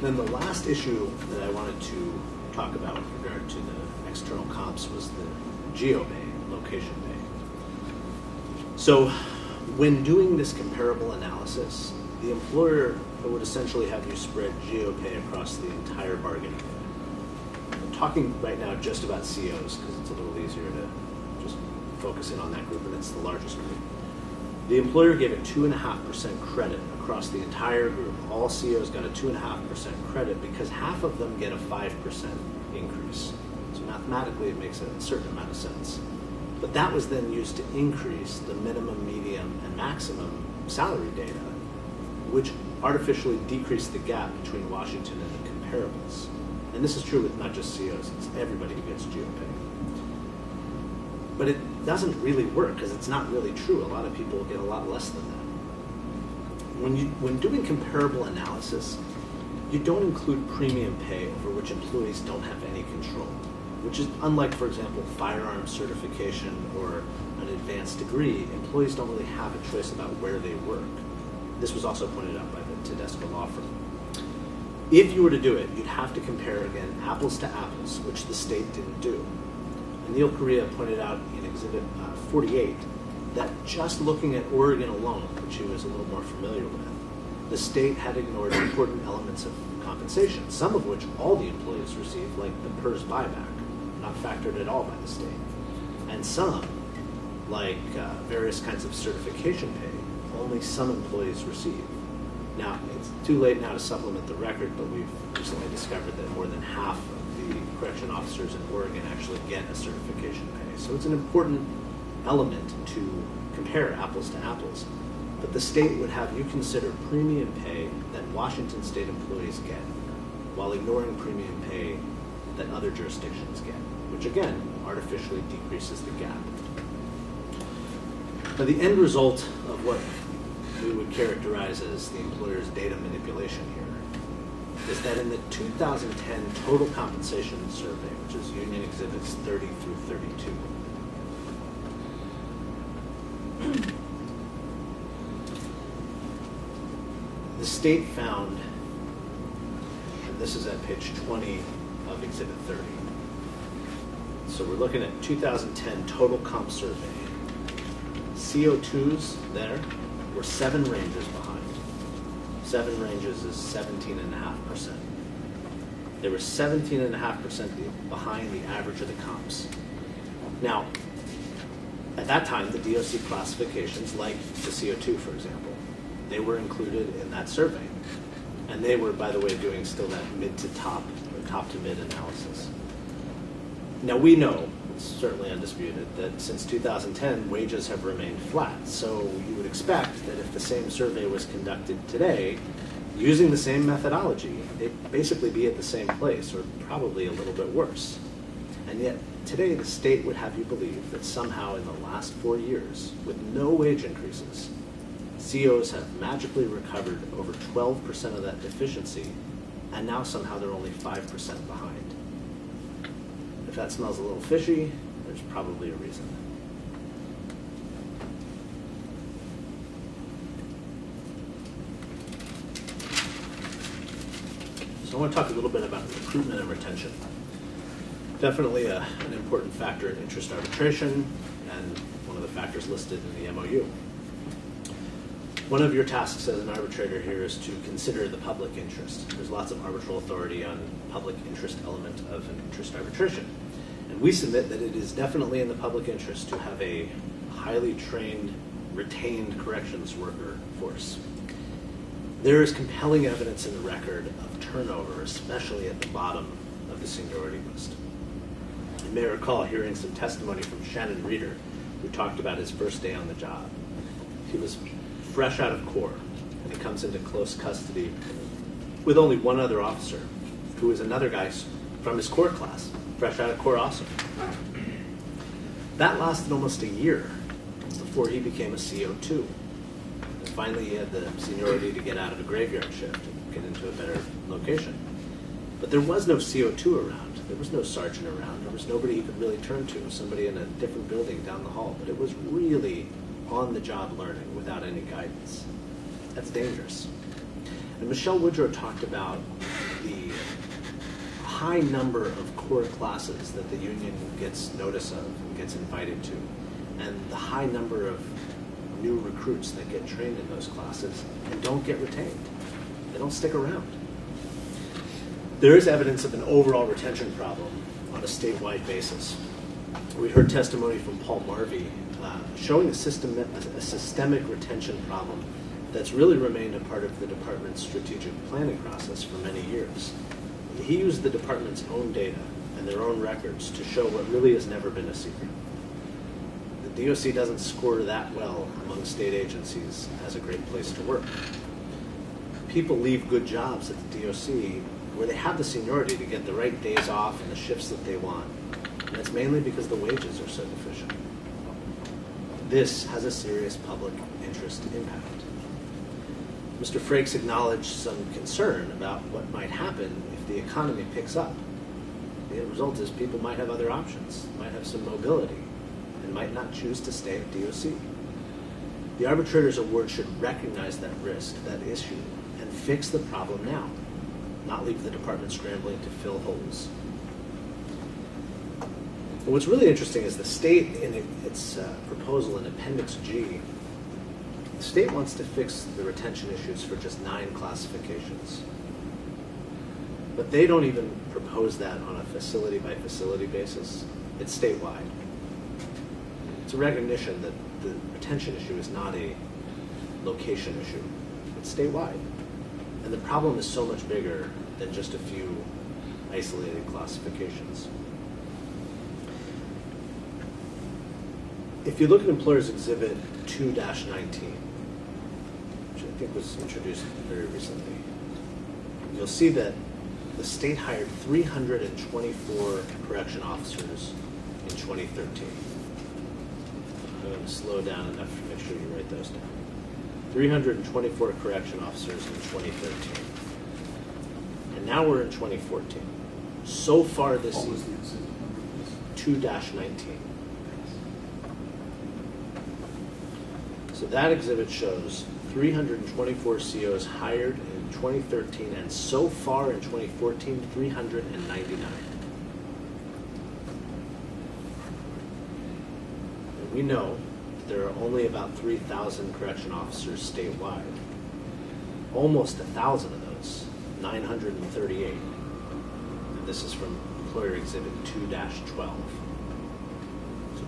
Then the last issue that I wanted to talk about with regard to the external comps was the geo pay, location pay. So when doing this comparable analysis, the employer would essentially have you spread geo pay across the entire bargaining unit. I'm talking right now just about COs because it's a little easier to just focus in on that group, and it's the largest group. The employer gave a 2.5% credit across the entire group. All COs got a 2.5% credit because half of them get a 5% increase. So mathematically, it makes a certain amount of sense. But that was then used to increase the minimum, medium, and maximum salary data, which artificially decreased the gap between Washington and the comparables. And this is true with not just COs, it's everybody who gets geo pay. But it doesn't really work because it's not really true. A lot of people get a lot less than that. When doing comparable analysis, you don't include premium pay over which employees don't have any control, which is unlike, for example, firearms certification or an advanced degree. Employees don't really have a choice about where they work. This was also pointed out by the Tedesco law firm. If you were to do it, you'd have to compare, again, apples to apples, which the state didn't do. And Neil Correa pointed out in Exhibit 48 that just looking at Oregon alone, which he was a little more familiar with, the state had ignored important elements of compensation, some of which all the employees receive, like the PERS buyback, not factored at all by the state. And some, like various kinds of certification pay, only some employees receive. Now, it's too late now to supplement the record, but we've recently discovered that more than half of the correction officers in Oregon actually get a certification pay. So it's an important element to compare apples to apples. But the state would have you consider premium pay that Washington state employees get, while ignoring premium pay that other jurisdictions get, which again artificially decreases the gap. Now, the end result of what we would characterize as the employer's data manipulation here is that in the 2010 total compensation survey, which is Union Exhibits 30 through 32, the state found, and this is at page 20 of Exhibit 30, so we're looking at 2010 total comp survey. CO2s there were 7 ranges behind. 7 ranges is 17.5%. They were 17.5% behind the average of the comps. Now, at that time, the DOC classifications, like the CO2, for example, they were included in that survey. And they were, by the way, doing still that mid to top, or top to mid analysis. Now, we know, it's certainly undisputed, that since 2010, wages have remained flat. So you would expect that if the same survey was conducted today, using the same methodology, they'd basically be at the same place, or probably a little bit worse. And yet, today, the state would have you believe that somehow in the last 4 years, with no wage increases, COs have magically recovered over 12% of that deficiency, and now somehow they're only 5% behind. If that smells a little fishy, there's probably a reason. So I want to talk a little bit about recruitment and retention. Definitely an important factor in interest arbitration, and one of the factors listed in the MOU. One of your tasks as an arbitrator here is to consider the public interest. There's lots of arbitral authority on public interest element of an interest arbitration. And we submit that it is definitely in the public interest to have a highly trained, retained corrections worker force. There is compelling evidence in the record of turnover, especially at the bottom of the seniority list. You may recall hearing some testimony from Shannon Reeder, who talked about his first day on the job. He was fresh out of Corps, and he comes into close custody with only one other officer, who is another guy from his Corps class, fresh out of Corps also. That lasted almost a year before he became a CO2. And finally, he had the seniority to get out of a graveyard shift and get into a better location. But there was no CO2 around. There was no sergeant around. There was nobody he could really turn to, somebody in a different building down the hall. But it was really on-the-job learning without any guidance. That's dangerous. And Michelle Woodrow talked about the high number of core classes that the union gets notice of and gets invited to, and the high number of new recruits that get trained in those classes and don't get retained. They don't stick around. There is evidence of an overall retention problem on a statewide basis. We heard testimony from Paul Marvey showing a systemic retention problem that's really remained a part of the department's strategic planning process for many years. He used the department's own data and their own records to show what really has never been a secret. The DOC doesn't score that well among state agencies as a great place to work. People leave good jobs at the DOC where they have the seniority to get the right days off and the shifts that they want. And it's mainly because the wages are so deficient. This has a serious public interest impact. Mr. Frakes acknowledged some concern about what might happen if the economy picks up. The result is people might have other options, might have some mobility, and might not choose to stay at DOC. The arbitrator's award should recognize that risk, that issue, and fix the problem now, not leave the department scrambling to fill holes. But what's really interesting is the state, in its proposal in Appendix G, the state wants to fix the retention issues for just 9 classifications. But they don't even propose that on a facility-by-facility basis. It's statewide. It's a recognition that the retention issue is not a location issue. It's statewide. And the problem is so much bigger than just a few isolated classifications. If you look at Employers Exhibit 2-19, which I think was introduced very recently, you'll see that the state hired 324 correction officers in 2013. I'm going to slow down enough to make sure you write those down. 324 correction officers in 2013. And now we're in 2014. So far this year, 2-19. So that exhibit shows 324 COs hired in 2013, and so far in 2014, 399. And we know there are only about 3,000 correction officers statewide. Almost 1,000 of those, 938. And this is from Employer Exhibit 2-12.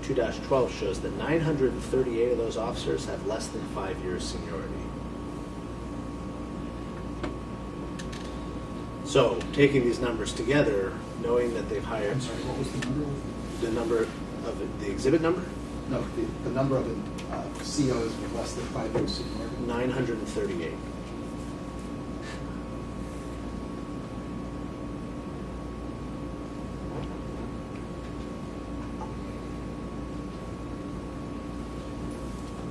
2-12 shows that 938 of those officers have less than 5 years seniority. So, taking these numbers together, knowing that they've hired... I'm sorry, what was the number? The number of the exhibit number? No, the number of COs with less than 5 years seniority. 938.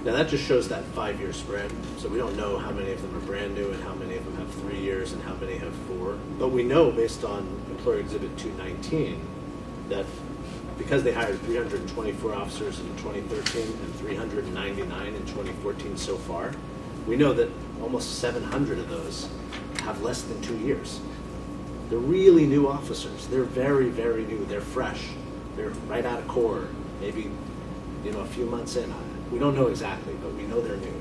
Now that just shows that 5-year spread. So we don't know how many of them are brand new and how many of them have 3 years and how many have 4. But we know based on Employer Exhibit 219 that because they hired 324 officers in 2013 and 399 in 2014 so far, we know that almost 700 of those have less than 2 years. They're really new officers. They're very, very new. They're fresh. They're right out of corps, maybe a few months in on it. We don't know exactly, but we know they're new.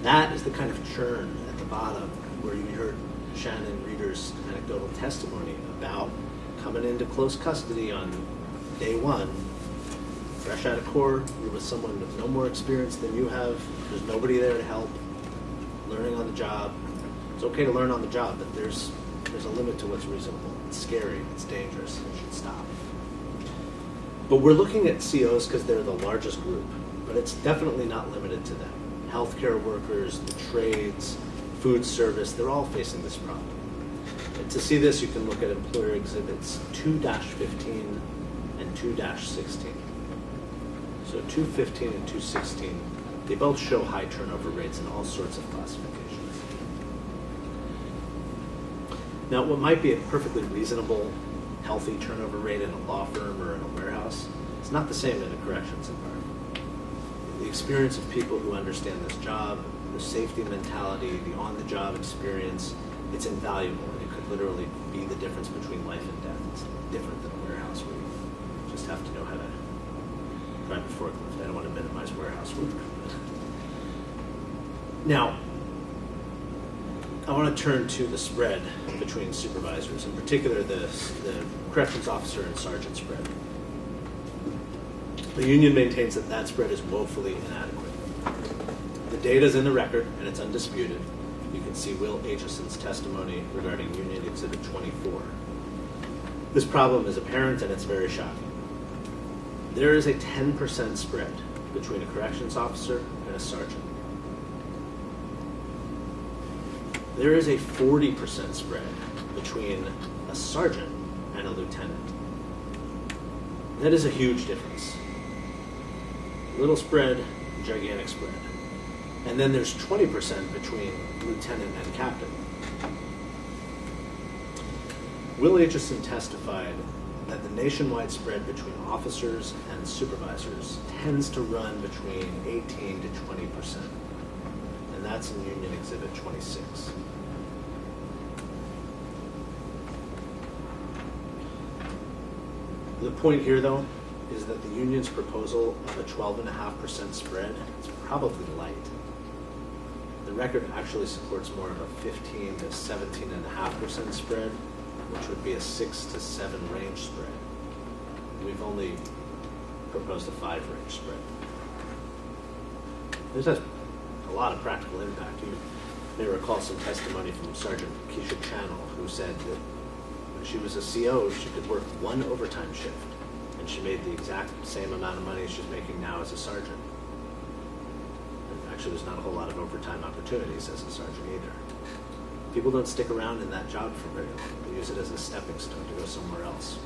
That is the kind of churn at the bottom where you heard Shannon Reeder's anecdotal testimony about coming into close custody on day 1, fresh out of corps, you're with someone with no more experience than you have, there's nobody there to help, learning on the job. It's okay to learn on the job, but there's a limit to what's reasonable. It's scary, it's dangerous, it should stop. But we're looking at COs because they're the largest group, but it's definitely not limited to them. Healthcare workers, the trades, food service, they're all facing this problem. And to see this, you can look at Employer Exhibits 2-15 and 2-16. So 215 and 216, they both show high turnover rates in all sorts of classifications. Now, what might be a perfectly reasonable, healthy turnover rate in a law firm or in a warehouse, it's not the same in a corrections environment. The experience of people who understand this job, the safety mentality, the on-the-job experience, it's invaluable, and it could literally be the difference between life and death. It's different than a warehouse where you just have to know how to drive a forklift. I don't want to minimize warehouse work. Now, I want to turn to the spread between supervisors, in particular the corrections officer and sergeant spread. The union maintains that that spread is woefully inadequate. The data is in the record, and it's undisputed. You can see Will Aitchison's testimony regarding Union Exhibit 24. This problem is apparent, and it's very shocking. There is a 10% spread between a corrections officer and a sergeant. There is a 40% spread between a sergeant and a lieutenant. That is a huge difference. Little spread, gigantic spread. And then there's 20% between lieutenant and captain. Will Aitchison testified that the nationwide spread between officers and supervisors tends to run between 18 to 20%. And that's in Union Exhibit 26. The point here, though, is that the union's proposal of a 12.5% spread is probably light. The record actually supports more of a 15 to 17.5% spread, which would be a 6 to 7 range spread. We've only proposed a 5 range spread. This has a lot of practical impact. You may recall some testimony from Sergeant Keisha Channel, who said that when she was a CO, she could work 1 overtime shift, and she made the exact same amount of money she's making now as a sergeant. And actually, there's not a whole lot of overtime opportunities as a sergeant either. People don't stick around in that job for very long. They use it as a stepping stone to go somewhere else.